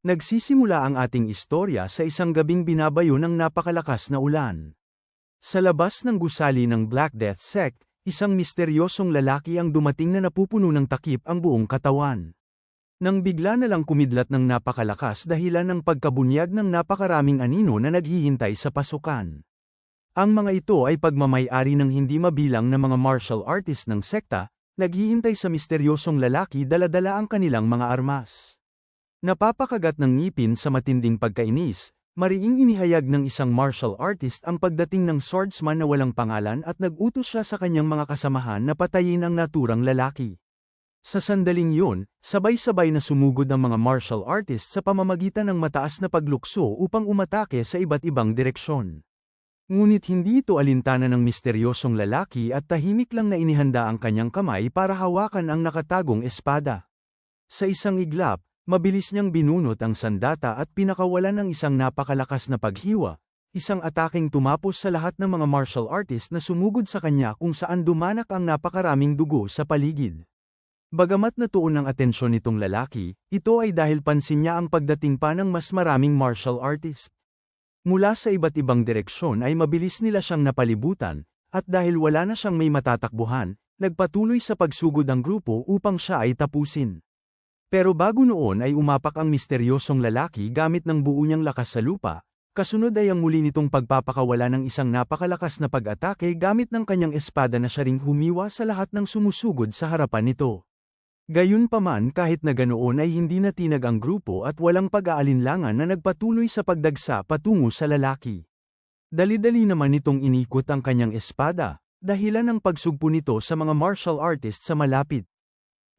Nagsisimula ang ating istorya sa isang gabing binabayo ng napakalakas na ulan. Sa labas ng gusali ng Black Death Sect, isang misteryosong lalaki ang dumating na napupuno ng takip ang buong katawan. Nang bigla na lang kumidlat ng napakalakas dahilan ng pagkabunyag ng napakaraming anino na naghihintay sa pasukan. Ang mga ito ay pagmamay-ari ng hindi mabilang na mga martial artist ng sekta, naghihintay sa misteryosong lalaki dala-dala ang kanilang mga armas. Napapakagat ng ngipin sa matinding pagkainis, mariing inihayag ng isang martial artist ang pagdating ng swordsman na walang pangalan at nag-utos siya sa kanyang mga kasamahan na patayin ang naturang lalaki. Sa sandaling yun, sabay-sabay na sumugod ang mga martial artist sa pamamagitan ng mataas na paglukso upang umatake sa iba't ibang direksyon. Ngunit hindi ito alintana ng misteryosong lalaki at tahimik lang na inihanda ang kanyang kamay para hawakan ang nakatagong espada. Sa isang iglap, mabilis niyang binunot ang sandata at pinakawalan ng isang napakalakas na paghiwa, isang ataking tumapos sa lahat ng mga martial artist na sumugod sa kanya kung saan dumanak ang napakaraming dugo sa paligid. Bagamat natuon ang atensyon nitong lalaki, ito ay dahil pansin niya ang pagdating pa ng mas maraming martial artist. Mula sa iba't ibang direksyon ay mabilis nila siyang napalibutan, at dahil wala na siyang may matatakbuhan, nagpatuloy sa pagsugod ang grupo upang siya ay tapusin. Pero bago noon ay umapak ang misteryosong lalaki gamit ng buo niyang lakas sa lupa, kasunod ay ang muli nitong pagpapakawala ng isang napakalakas na pag-atake gamit ng kanyang espada na siya ring humiwa sa lahat ng sumusugod sa harapan nito. Gayunpaman kahit na ganoon ay hindi natinag ang grupo at walang pag-aalinlangan na nagpatuloy sa pagdagsa patungo sa lalaki. Dali-dali naman nitong inikot ang kanyang espada, dahilan ng pagsugpo nito sa mga martial artist sa malapit.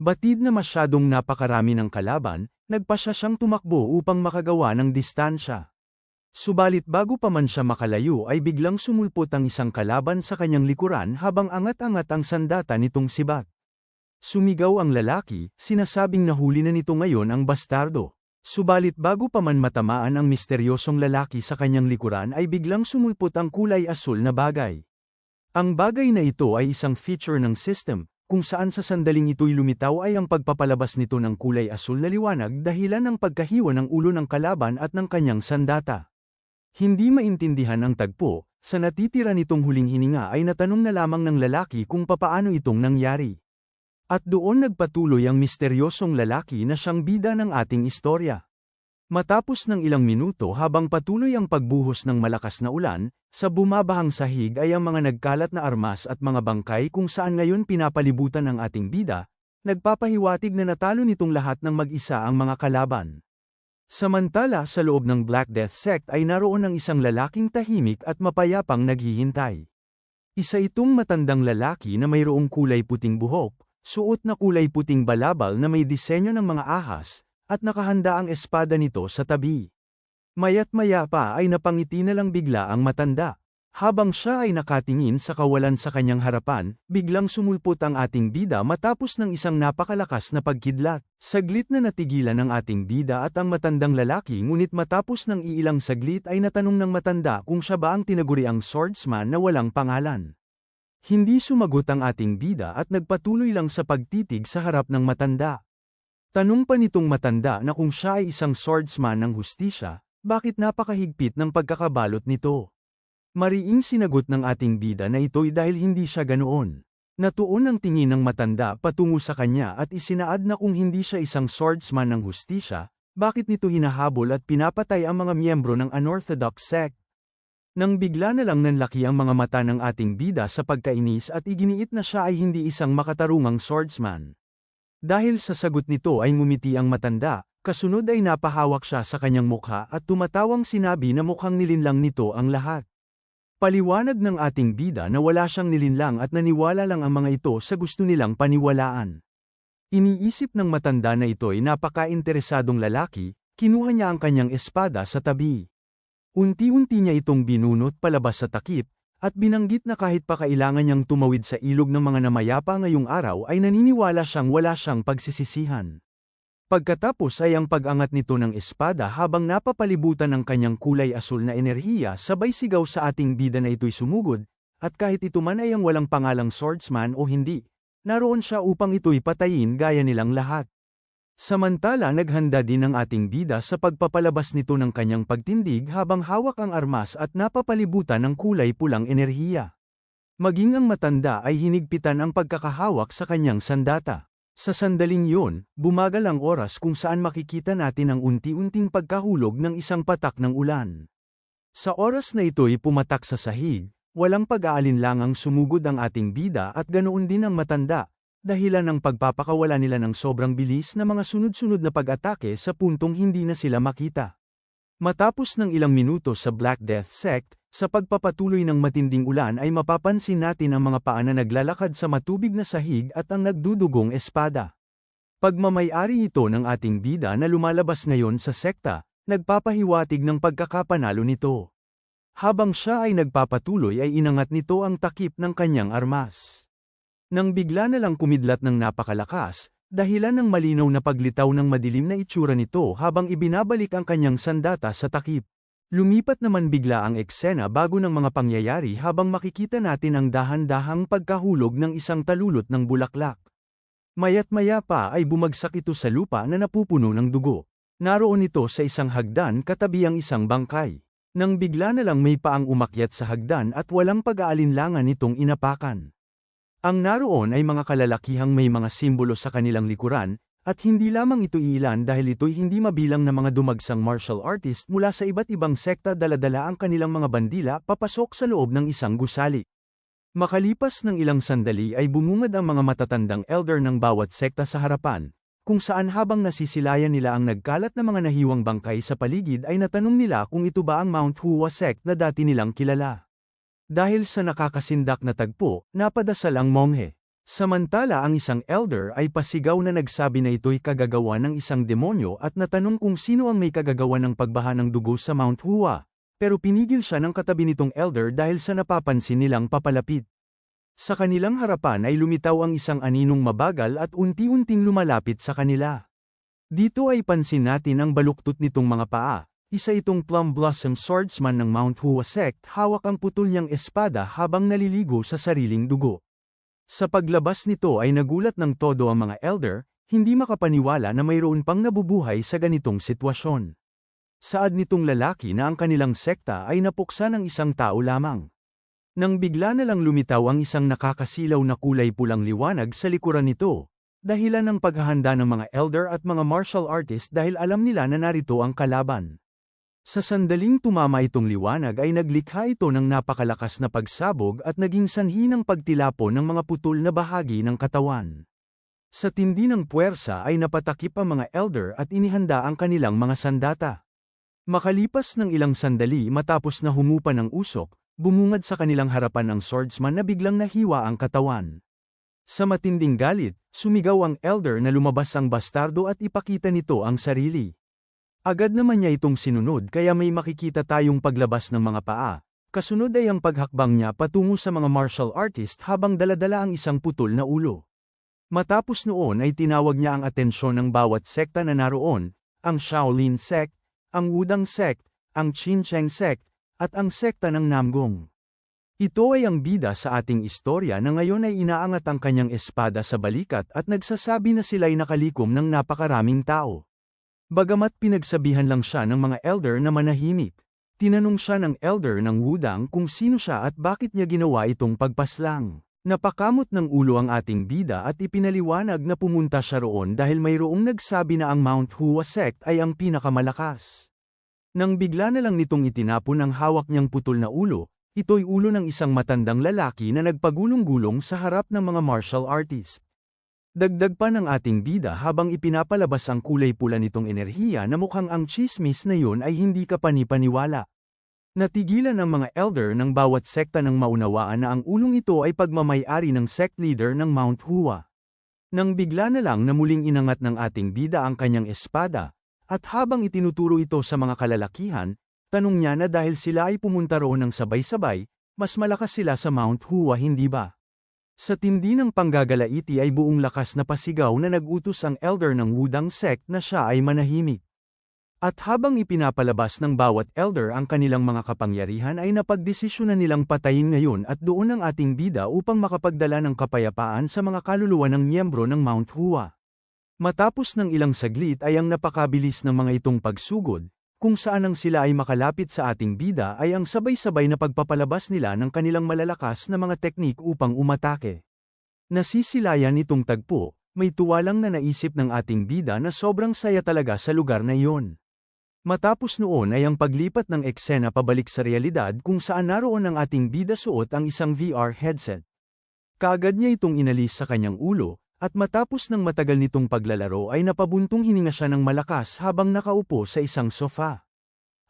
Batid na masyadong napakarami ng kalaban, nagpasya siyang tumakbo upang makagawa ng distansya. Subalit bago pa man siya makalayo ay biglang sumulpot ang isang kalaban sa kanyang likuran habang angat-angat ang sandata nitong si Bat. Sumigaw ang lalaki, sinasabing nahuli na nito ngayon ang bastardo. Subalit bago pa man matamaan ang misteryosong lalaki sa kanyang likuran ay biglang sumulpot ang kulay asul na bagay. Ang bagay na ito ay isang feature ng system, kung saan sa sandaling ito'y lumitaw ay ang pagpapalabas nito ng kulay asul na liwanag dahilan ng pagkahiwa ng ulo ng kalaban at ng kanyang sandata. Hindi maintindihan ang tagpo, sa natitira nitong huling hininga ay natanong na lamang ng lalaki kung papaano itong nangyari. At doon nagpatuloy ang misteryosong lalaki na siyang bida ng ating istorya. Matapos ng ilang minuto habang patuloy ang pagbuhos ng malakas na ulan, sa bumabahang sahig ay ang mga nagkalat na armas at mga bangkay kung saan ngayon pinapalibutan ang ating bida, nagpapahiwatig na natalo nitong lahat ng mag-isa ang mga kalaban. Samantala sa loob ng Black Death Sect ay naroon ang isang lalaking tahimik at mapayapang naghihintay. Isa itong matandang lalaki na mayroong kulay puting buhok, suot na kulay puting balabal na may disenyo ng mga ahas, at nakahanda ang espada nito sa tabi. Maya't-maya pa ay napangiti na lang bigla ang matanda. Habang siya ay nakatingin sa kawalan sa kanyang harapan, biglang sumulpot ang ating bida matapos ng isang napakalakas na pagkidlat. Saglit na natigilan ang ating bida at ang matandang lalaki ngunit matapos ng iilang saglit ay natanong ng matanda kung siya ba ang tinaguriang swordsman na walang pangalan. Hindi sumagot ang ating bida at nagpatuloy lang sa pagtitig sa harap ng matanda. Tanong pa nitong matanda na kung siya ay isang swordsman ng hustisya, bakit napakahigpit ng pagkakabalot nito? Mariing sinagot ng ating bida na ito'y dahil hindi siya ganoon. Natuon ang tingin ng matanda patungo sa kanya at isinaad na kung hindi siya isang swordsman ng hustisya, bakit nito hinahabol at pinapatay ang mga miyembro ng unorthodox sect? Nang bigla na lang nanlaki ang mga mata ng ating bida sa pagkainis at iginiit na siya ay hindi isang makatarungang swordsman. Dahil sa sagot nito ay ngumiti ang matanda, kasunod ay napahawak siya sa kanyang mukha at tumatawang sinabi na mukhang nilinlang nito ang lahat. Paliwanag ng ating bida na wala siyang nilinlang at naniwala lang ang mga ito sa gusto nilang paniwalaan. Iniisip ng matanda na ito'y napaka-interesadong lalaki, kinuha niya ang kanyang espada sa tabi. Unti-unti niya itong binunot palabas sa takip, at binanggit na kahit pa kailangan niyang tumawid sa ilog ng mga namayapa ngayong araw ay naniniwala siyang wala siyang pagsisisihan. Pagkatapos ay ang pag-angat nito ng espada habang napapalibutan ng kanyang kulay asul na enerhiya sabay sigaw sa ating bida na ito'y sumugod, at kahit ito man ay ang walang pangalang swordsman o hindi, naroon siya upang ito'y patayin gaya nilang lahat. Samantala naghanda din ang ating bida sa pagpapalabas nito ng kanyang pagtindig habang hawak ang armas at napapalibutan ng kulay pulang enerhiya. Maging ang matanda ay hinigpitan ang pagkakahawak sa kanyang sandata. Sa sandaling yun, bumagal ang oras kung saan makikita natin ang unti-unting pagkahulog ng isang patak ng ulan. Sa oras na ito'y pumatak sa sahig, walang pag-aalinlangang sumugod ang ating bida at ganoon din ang matanda, dahilan ng pagpapakawala nila ng sobrang bilis na mga sunod-sunod na pag-atake sa puntong hindi na sila makita. Matapos ng ilang minuto sa Black Death Sect, sa pagpapatuloy ng matinding ulan ay mapapansin natin ang mga paa na naglalakad sa matubig na sahig at ang nagdudugong espada. Pagmamay-ari ito ng ating bida na lumalabas ngayon sa sekta, nagpapahiwatig ng pagkakapanalo nito. Habang siya ay nagpapatuloy ay inangat nito ang takip ng kanyang armas. Nang bigla na lang kumidlat ng napakalakas, dahilan ng malinaw na paglitaw ng madilim na itsura nito habang ibinabalik ang kanyang sandata sa takip. Lumipat naman bigla ang eksena bago ng mga pangyayari habang makikita natin ang dahan-dahang pagkahulog ng isang talulot ng bulaklak. Maya't-maya pa ay bumagsak ito sa lupa na napupuno ng dugo. Naroon ito sa isang hagdan katabi ang isang bangkay. Nang bigla na lang may paang umakyat sa hagdan at walang pag-aalinlangan nitong inapakan. Ang naroon ay mga kalalakihang may mga simbolo sa kanilang likuran, at hindi lamang ito iilan dahil ito'y hindi mabilang na mga dumagsang martial artist mula sa iba't ibang sekta dala-dala ang kanilang mga bandila papasok sa loob ng isang gusali. Makalipas ng ilang sandali ay bumungad ang mga matatandang elder ng bawat sekta sa harapan, kung saan habang nasisilayan nila ang nagkalat na mga nahiwang bangkay sa paligid ay natanong nila kung ito ba ang Mount Hua sect na dati nilang kilala. Dahil sa nakakasindak na tagpo, napadasal ang monghe. Samantala ang isang elder ay pasigaw na nagsabi na ito'y kagagawa ng isang demonyo at natanong kung sino ang may kagagawa ng pagbaha ng dugo sa Mount Hua, pero pinigil siya ng katabi nitong elder dahil sa napapansin nilang papalapit. Sa kanilang harapan ay lumitaw ang isang aninong mabagal at unti-unting lumalapit sa kanila. Dito ay pansin natin ang baluktot nitong mga paa. Isa itong Plum Blossom Swordsman ng Mount Hua sect, hawak ang putol niyang espada habang naliligo sa sariling dugo. Sa paglabas nito ay nagulat ng todo ang mga elder, hindi makapaniwala na mayroon pang nabubuhay sa ganitong sitwasyon. Saad nitong lalaki na ang kanilang sekta ay napuksa ng isang tao lamang. Nang bigla na lang lumitaw ang isang nakakasilaw na kulay pulang liwanag sa likuran nito, dahilan ng paghahanda ng mga elder at mga martial artist dahil alam nila na narito ang kalaban. Sa sandaling tumama itong liwanag ay naglikha ito ng napakalakas na pagsabog at naging sanhi ng pagtilapon ng mga putol na bahagi ng katawan. Sa tindi ng puwersa ay napatakip ang mga elder at inihanda ang kanilang mga sandata. Makalipas ng ilang sandali matapos na humupa ng usok, bumungad sa kanilang harapan ang swordsman na biglang nahiwa ang katawan. Sa matinding galit, sumigaw ang elder na lumabas ang bastardo at ipakita nito ang sarili. Agad naman niya itong sinunod kaya may makikita tayong paglabas ng mga paa. Kasunod ay ang paghakbang niya patungo sa mga martial artist habang daladala ang isang putol na ulo. Matapos noon ay tinawag niya ang atensyon ng bawat sekta na naroon, ang Shaolin sect, ang Wudang sect, ang Qincheng sect, at ang sekta ng Namgong. Ito ay ang bida sa ating istorya na ngayon ay inaangat ang kanyang espada sa balikat at nagsasabi na sila'y nakalikom ng napakaraming tao. Bagamat pinagsabihan lang siya ng mga elder na manahimik, tinanong siya ng elder ng Wudang kung sino siya at bakit niya ginawa itong pagpaslang. Napakamot ng ulo ang ating bida at ipinaliwanag na pumunta siya roon dahil mayroong nagsabi na ang Mount Hua sect ay ang pinakamalakas. Nang bigla na lang nitong itinapon ang hawak niyang putol na ulo, ito'y ulo ng isang matandang lalaki na nagpagulong-gulong sa harap ng mga martial artist. Dagdag pa ng ating bida habang ipinapalabas ang kulay pula nitong enerhiya na mukhang ang chismis na yun ay hindi kapani-paniwala. Natigilan ang mga elder ng bawat sekta nang maunawaan na ang ulong ito ay pagmamay-ari ng sect leader ng Mount Hua. Nang bigla na lang na muling inangat ng ating bida ang kanyang espada, at habang itinuturo ito sa mga kalalakihan, tanong niya na dahil sila ay pumunta roon ng sabay-sabay, mas malakas sila sa Mount Hua hindi ba? Sa tindi ng panggagalaiti ay buong lakas na pasigaw na nag-utos ang elder ng Wudang sect na siya ay manahimik. At habang ipinapalabas ng bawat elder ang kanilang mga kapangyarihan ay napagdesisyonan nilang patayin ngayon at doon ang ating bida upang makapagdala ng kapayapaan sa mga kaluluwa ng miyembro ng Mount Hua. Matapos ng ilang saglit ay ang napakabilis ng mga itong pagsugod, kung saan ang sila ay makalapit sa ating bida ay ang sabay-sabay na pagpapalabas nila ng kanilang malalakas na mga teknik upang umatake. Nasisilayan itong tagpo, may tuwalang na naisip ng ating bida na sobrang saya talaga sa lugar na iyon. Matapos noon ay ang paglipat ng eksena pabalik sa realidad kung saan naroon ang ating bida suot ang isang VR headset. Kaagad niya itong inalis sa kanyang ulo, at matapos ng matagal nitong paglalaro ay napabuntong hininga siya ng malakas habang nakaupo sa isang sofa.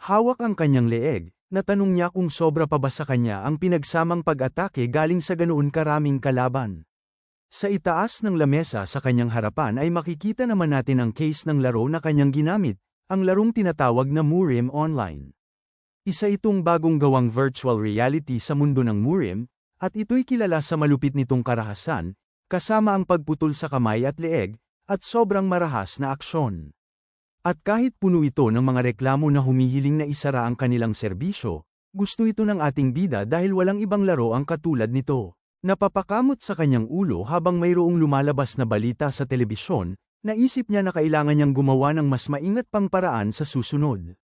Hawak ang kanyang leeg, natanong niya kung sobra pa ba sa kanya ang pinagsamang pag-atake galing sa ganoon karaming kalaban. Sa itaas ng lamesa sa kanyang harapan ay makikita naman natin ang case ng laro na kanyang ginamit, ang larong tinatawag na Murim Online. Isa itong bagong gawang virtual reality sa mundo ng Murim, at ito'y kilala sa malupit nitong karahasan, kasama ang pagputol sa kamay at leeg, at sobrang marahas na aksyon. At kahit puno ito ng mga reklamo na humihiling na isara ang kanilang serbisyo, gusto ito ng ating bida dahil walang ibang laro ang katulad nito. Napapakamot sa kanyang ulo habang mayroong lumalabas na balita sa telebisyon, naisip niya na kailangan niyang gumawa ng mas maingat pang paraan sa susunod.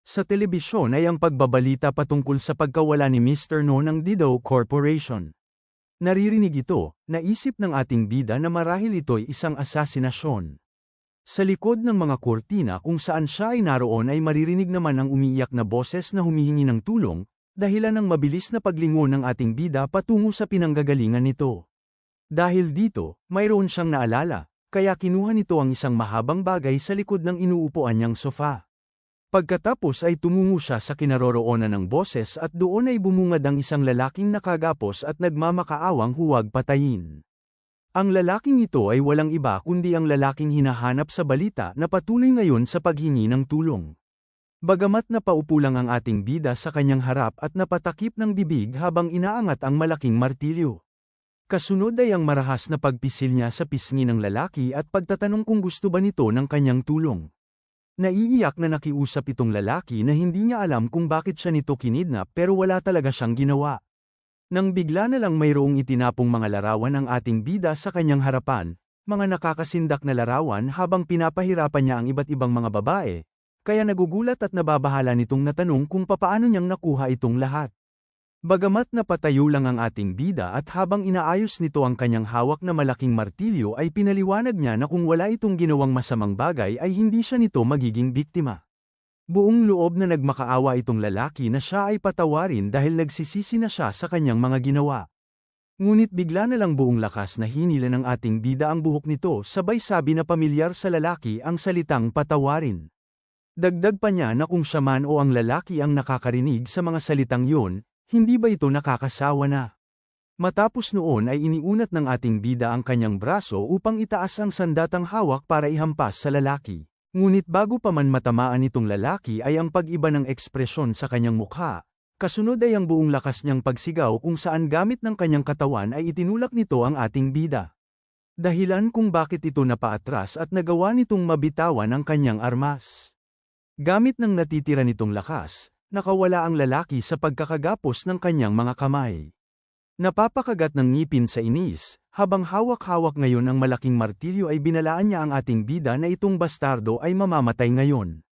Sa telebisyon ay ang pagbabalita patungkol sa pagkawala ni Mr. No ng Dido Corporation. Naririnig ito, naisip ng ating bida na marahil ito'y isang asasinasyon. Sa likod ng mga kurtina kung saan siya ay naroon ay maririnig naman ang umiiyak na boses na humihingi ng tulong, dahilan ng mabilis na paglingon ng ating bida patungo sa pinanggagalingan nito. Dahil dito, mayroon siyang naalala, kaya kinuha nito ang isang mahabang bagay sa likod ng inuupuan niyang sofa. Pagkatapos ay tumungo siya sa kinaroroonan ng boses at doon ay bumungad ang isang lalaking nakagapos at nagmamakaawang huwag patayin. Ang lalaking ito ay walang iba kundi ang lalaking hinahanap sa balita na patuloy ngayon sa paghingi ng tulong. Bagamat napaupo lang ang ating bida sa kanyang harap at napatakip ng bibig habang inaangat ang malaking martilyo. Kasunod ay ang marahas na pagpisil niya sa pisngi ng lalaki at pagtatanong kung gusto ba nito ng kanyang tulong. Naiiyak na nakiusap itong lalaki na hindi niya alam kung bakit siya nito kinidnap pero wala talaga siyang ginawa. Nang bigla na lang mayroong itinapong mga larawan ang ating bida sa kanyang harapan, mga nakakasindak na larawan habang pinapahirapan niya ang iba't ibang mga babae, kaya nagugulat at nababahala nitong natanong kung papaano niyang nakuha itong lahat. Bagamat napatayo lang ang ating bida at habang inaayos nito ang kanyang hawak na malaking martilyo ay pinaliwanag niya na kung wala itong ginawang masamang bagay ay hindi siya nito magiging biktima. Buong loob na nagmakaawa itong lalaki na siya ay patawarin dahil nagsisisi na siya sa kanyang mga ginawa. Ngunit bigla na lang buong lakas na hinila ng ating bida ang buhok nito sabay sabi na pamilyar sa lalaki ang salitang patawarin. Dagdag pa niya na kung siya man o ang lalaki ang nakakarinig sa mga salitang yun, hindi ba ito nakakasawa na? Matapos noon ay iniunat ng ating bida ang kanyang braso upang itaas ang sandatang hawak para ihampas sa lalaki. Ngunit bago pa man matamaan itong lalaki ay ang pag-iba ng ekspresyon sa kanyang mukha, kasunod ay ang buong lakas niyang pagsigaw kung saan gamit ng kanyang katawan ay itinulak nito ang ating bida. Dahilan kung bakit ito napaatras at nagawa nitong mabitawan ang kanyang armas. Gamit ng natitira nitong lakas, nakawala ang lalaki sa pagkakagapos ng kanyang mga kamay. Napapakagat ng ngipin sa inis, habang hawak-hawak ngayon ang malaking martilyo ay binalaan niya ang ating bida na itong bastardo ay mamamatay ngayon.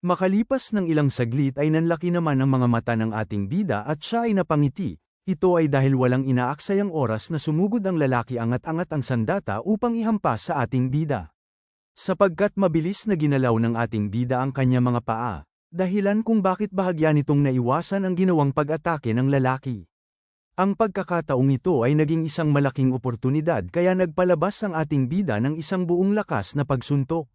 Makalipas ng ilang saglit ay nanlaki naman ang mga mata ng ating bida at siya ay napangiti. Ito ay dahil walang inaaksayang oras na sumugod ang lalaki angat-angat ang sandata upang ihampas sa ating bida. Sapagkat mabilis na ginalaw ng ating bida ang kanya mga paa, dahilan kung bakit bahagya nitong naiwasan ang ginawang pag-atake ng lalaki. Ang pagkakataong ito ay naging isang malaking oportunidad kaya nagpalabas ang ating bida ng isang buong lakas na pagsuntok.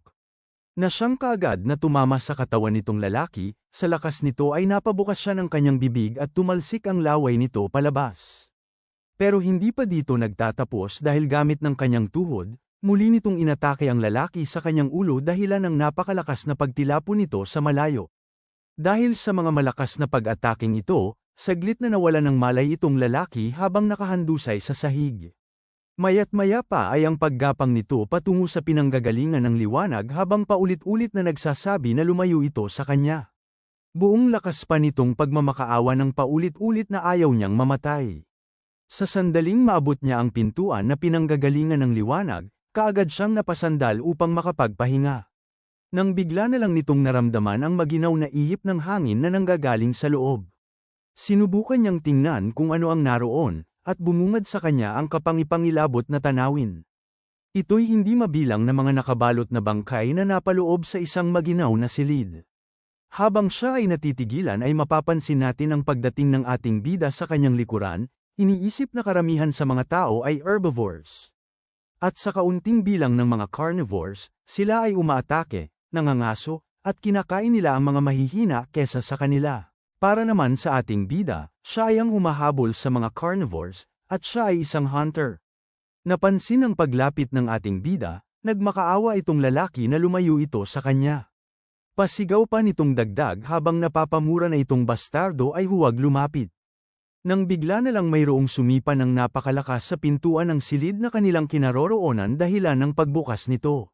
Na siyang kaagad na tumama sa katawan nitong lalaki, sa lakas nito ay napabukas siya ng kanyang bibig at tumalsik ang laway nito palabas. Pero hindi pa dito nagtatapos dahil gamit ng kanyang tuhod, muli nitong inatake ang lalaki sa kanyang ulo dahilan ng napakalakas na pagtilapon nito sa malayo. Dahil sa mga malakas na pag-ataking ito, saglit na nawala ng malay itong lalaki habang nakahandusay sa sahig. Maya't-maya pa ay ang paggapang nito patungo sa pinanggagalingan ng liwanag habang paulit-ulit na nagsasabi na lumayo ito sa kanya. Buong lakas pa nitong pagmamakaawa ng paulit-ulit na ayaw niyang mamatay. Sa sandaling maabot niya ang pintuan na pinanggagalingan ng liwanag, kaagad siyang napasandal upang makapagpahinga. Nang bigla na lang nitong naramdaman ang maginaw na ihip ng hangin na nanggagaling sa loob. Sinubukan niyang tingnan kung ano ang naroon, at bumungad sa kanya ang kapangipangilabot na tanawin. Ito'y hindi mabilang na mga nakabalot na bangkay na napaloob sa isang maginaw na silid. Habang siya ay natitigilan ay mapapansin natin ang pagdating ng ating bida sa kanyang likuran, iniisip na karamihan sa mga tao ay herbivores. At sa kaunting bilang ng mga carnivores, sila ay umaatake, nangangaso, at kinakain nila ang mga mahihina kesa sa kanila. Para naman sa ating bida, siya ay ang humahabol sa mga carnivores, at siya ay isang hunter. Napansin ang paglapit ng ating bida, nagmakaawa itong lalaki na lumayo ito sa kanya. Pasigaw pa nitong dagdag habang napapamura na itong bastardo ay huwag lumapit. Nang bigla na lang mayroong sumipa ng napakalakas sa pintuan ng silid na kanilang kinaroroonan dahilan ng pagbukas nito.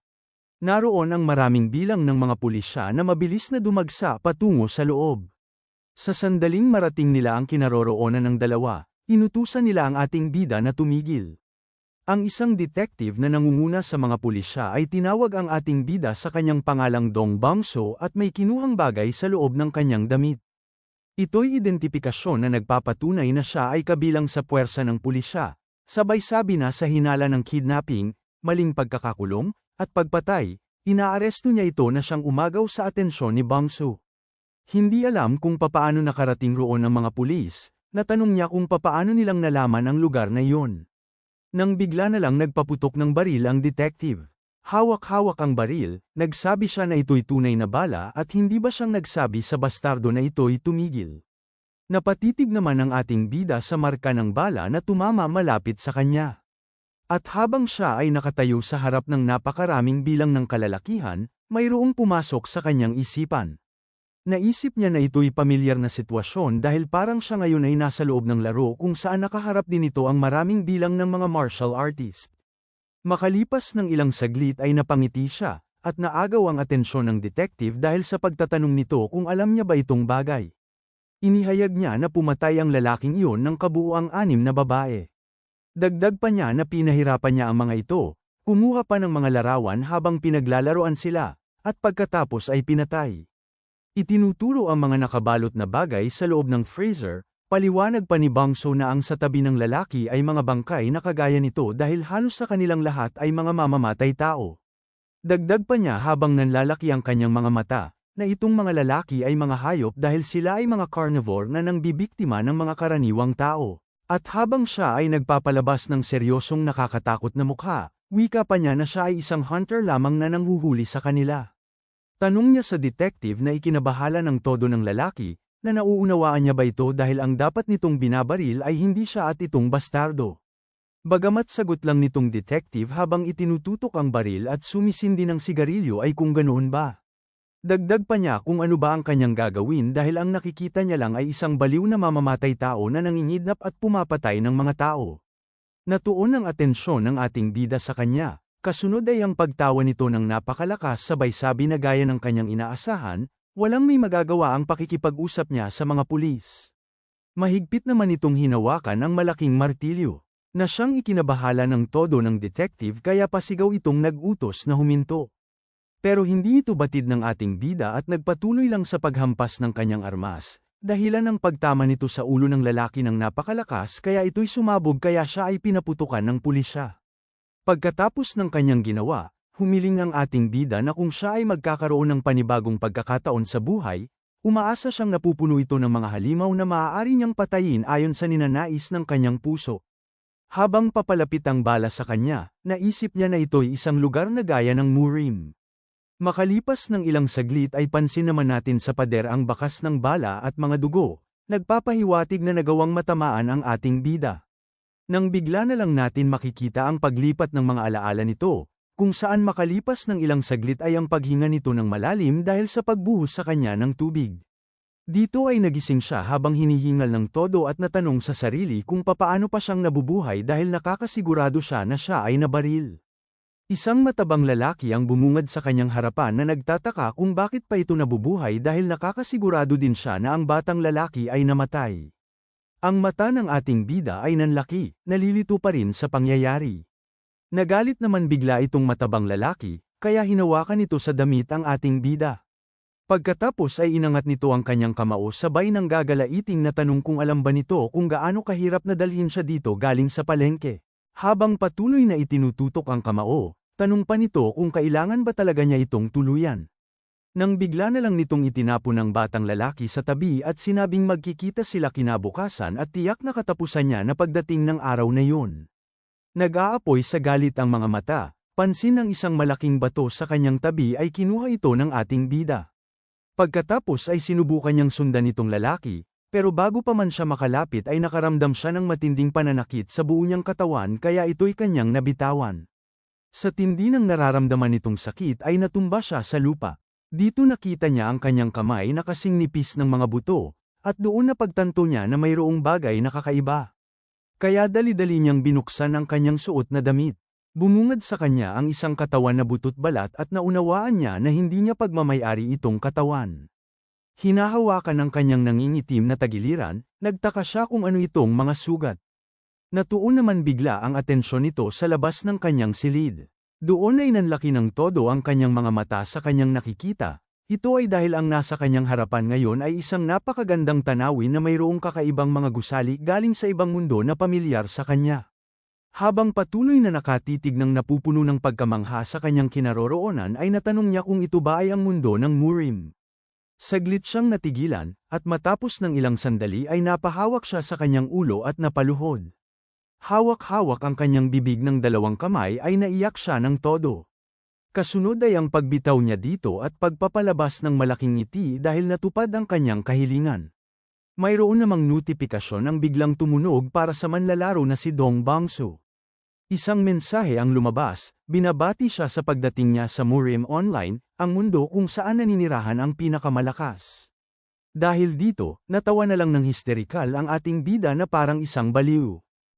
Naroon ang maraming bilang ng mga pulisya na mabilis na dumagsa patungo sa loob. Sa sandaling marating nila ang kinaroroonan ng dalawa, inutusan nila ang ating bida na tumigil. Ang isang detective na nangunguna sa mga pulisya ay tinawag ang ating bida sa kanyang pangalang Dong Bangso at may kinuhang bagay sa loob ng kanyang damit. Ito'y identifikasyon na nagpapatunay na siya ay kabilang sa puwersa ng pulisya, sabay sabi na sa hinala ng kidnapping, maling pagkakakulong, at pagpatay, inaaresto niya ito na siyang umagaw sa atensyon ni Bangso. Hindi alam kung papaano nakarating roon ang mga pulis, natanong niya kung papaano nilang nalaman ang lugar na iyon. Nang bigla na lang nagpaputok ng baril ang detective. Hawak-hawak ang baril, nagsabi siya na ito'y tunay na bala at hindi ba siyang nagsabi sa bastardo na ito'y tumigil. Napatitig naman ang ating bida sa marka ng bala na tumama malapit sa kanya. At habang siya ay nakatayo sa harap ng napakaraming bilang ng kalalakihan, mayroong pumasok sa kanyang isipan. Naisip niya na ito'y pamilyar na sitwasyon dahil parang siya ngayon ay nasa loob ng laro kung saan nakaharap din ito ang maraming bilang ng mga martial artist. Makalipas ng ilang saglit ay napangiti siya, at naagaw ang atensyon ng detective dahil sa pagtatanong nito kung alam niya ba itong bagay. Inihayag niya na pumatay ang lalaking iyon ng kabuuang 6 na babae. Dagdag pa niya na pinahirapan niya ang mga ito, kumuha pa ng mga larawan habang pinaglalaroan sila, at pagkatapos ay pinatay. Itinuturo ang mga nakabalot na bagay sa loob ng freezer, paliwanag pa ni Bangso na ang sa tabi ng lalaki ay mga bangkay na kagaya nito dahil halos sa kanilang lahat ay mga mamamatay tao. Dagdag pa niya habang nanlalaki ang kanyang mga mata, na itong mga lalaki ay mga hayop dahil sila ay mga carnivore na nangbibiktima ng mga karaniwang tao. At habang siya ay nagpapalabas ng seryosong nakakatakot na mukha, wika pa niya na siya ay isang hunter lamang na nanghuhuli sa kanila. Tanong niya sa detective na ikinabahala ng todo ng lalaki, na nauunawaan niya ba ito dahil ang dapat nitong binabaril ay hindi siya at itong bastardo. Bagamat sagot lang nitong detective habang itinututok ang baril at sumisindi ng sigarilyo ay kung ganoon ba. Dagdag pa niya kung ano ba ang kanyang gagawin dahil ang nakikita niya lang ay isang baliw na mamamatay tao na nangingidnap at pumapatay ng mga tao. Natuon ang atensyon ng ating bida sa kanya. Kasunod ay ang pagtawa nito ng napakalakas sabay sabi na gaya ng kanyang inaasahan, walang may magagawa ang pakikipag-usap niya sa mga pulis. Mahigpit naman itong hinawakan ang malaking martilyo, na siyang ikinabahala ng todo ng detective kaya pasigaw itong nag-utos na huminto. Pero hindi ito batid ng ating bida at nagpatuloy lang sa paghampas ng kanyang armas, dahilan ng pagtama nito sa ulo ng lalaki ng napakalakas kaya ito'y sumabog kaya siya ay pinaputukan ng pulisya. Pagkatapos ng kanyang ginawa, humiling ang ating bida na kung siya ay magkakaroon ng panibagong pagkakataon sa buhay, umaasa siyang napupuno ito ng mga halimaw na maaari niyang patayin ayon sa ninanais ng kanyang puso. Habang papalapit ang bala sa kanya, naisip niya na ito'y isang lugar na gaya ng Murim. Makalipas ng ilang saglit ay pansin naman natin sa pader ang bakas ng bala at mga dugo, nagpapahiwatig na nagawang matamaan ang ating bida. Nang bigla na lang natin makikita ang paglipat ng mga alaala nito, kung saan makalipas ng ilang saglit ay ang paghinga nito ng malalim dahil sa pagbuhos sa kanya ng tubig. Dito ay nagising siya habang hinihingal ng todo at natanong sa sarili kung papaano pa siyang nabubuhay dahil nakakasigurado siya na siya ay nabaril. Isang matabang lalaki ang bumungad sa kanyang harapan na nagtataka kung bakit pa ito nabubuhay dahil nakakasigurado din siya na ang batang lalaki ay namatay. Ang mata ng ating bida ay nanlaki, nalilito pa rin sa pangyayari. Nagalit naman bigla itong matabang lalaki, kaya hinawakan nito sa damit ang ating bida. Pagkatapos ay inangat nito ang kanyang kamao sabay ng gagalaiting na tanong kung alam ba nito kung gaano kahirap na dalhin siya dito galing sa palengke. Habang patuloy na itinututok ang kamao, tanong pa nito kung kailangan ba talaga niya itong tuluyan. Nang bigla na lang nitong itinapon ng batang lalaki sa tabi at sinabing magkikita sila kinabukasan at tiyak na katapusan niya na pagdating ng araw na yun. Nag-aapoy sa galit ang mga mata, pansin ng isang malaking bato sa kanyang tabi ay kinuha ito ng ating bida. Pagkatapos ay sinubukan niyang sundan itong lalaki, pero bago pa man siya makalapit ay nakaramdam siya ng matinding pananakit sa buo niyang katawan kaya ito'y kanyang nabitawan. Sa tindi ng nararamdaman nitong sakit ay natumba siya sa lupa. Dito nakita niya ang kanyang kamay na kasing nipis ng mga buto, at doon napagtanto niya na mayroong bagay na kakaiba. Kaya dali-dali niyang binuksan ang kanyang suot na damit. Bumungad sa kanya ang isang katawan na butot balat at naunawaan niya na hindi niya pagmamayari itong katawan. Hinahawakan ng kanyang nangingitim na tagiliran, nagtaka siya kung ano itong mga sugat. Natuon naman bigla ang atensyon nito sa labas ng kanyang silid. Doon ay nanlaki ng todo ang kanyang mga mata sa kanyang nakikita. Ito ay dahil ang nasa kanyang harapan ngayon ay isang napakagandang tanawin na mayroong kakaibang mga gusali galing sa ibang mundo na pamilyar sa kanya. Habang patuloy na nakatitig ng napupuno ng pagkamangha sa kanyang kinaroroonan ay natanong niya kung ito ba ay ang mundo ng Murim. Saglit siyang natigilan, at matapos ng ilang sandali ay napahawak siya sa kanyang ulo at napaluhod. Hawak-hawak ang kanyang bibig ng dalawang kamay ay naiyak siya ng todo. Kasunod ay ang pagbitaw niya dito at pagpapalabas ng malaking ngiti dahil natupad ang kanyang kahilingan. Mayroon namang notifikasyon ang biglang tumunog para sa manlalaro na si Dong Bangsu. Isang mensahe ang lumabas, binabati siya sa pagdating niya sa Murim Online, ang mundo kung saan naninirahan ang pinakamalakas. Dahil dito, natawa na lang ng histerikal ang ating bida na parang isang baliw.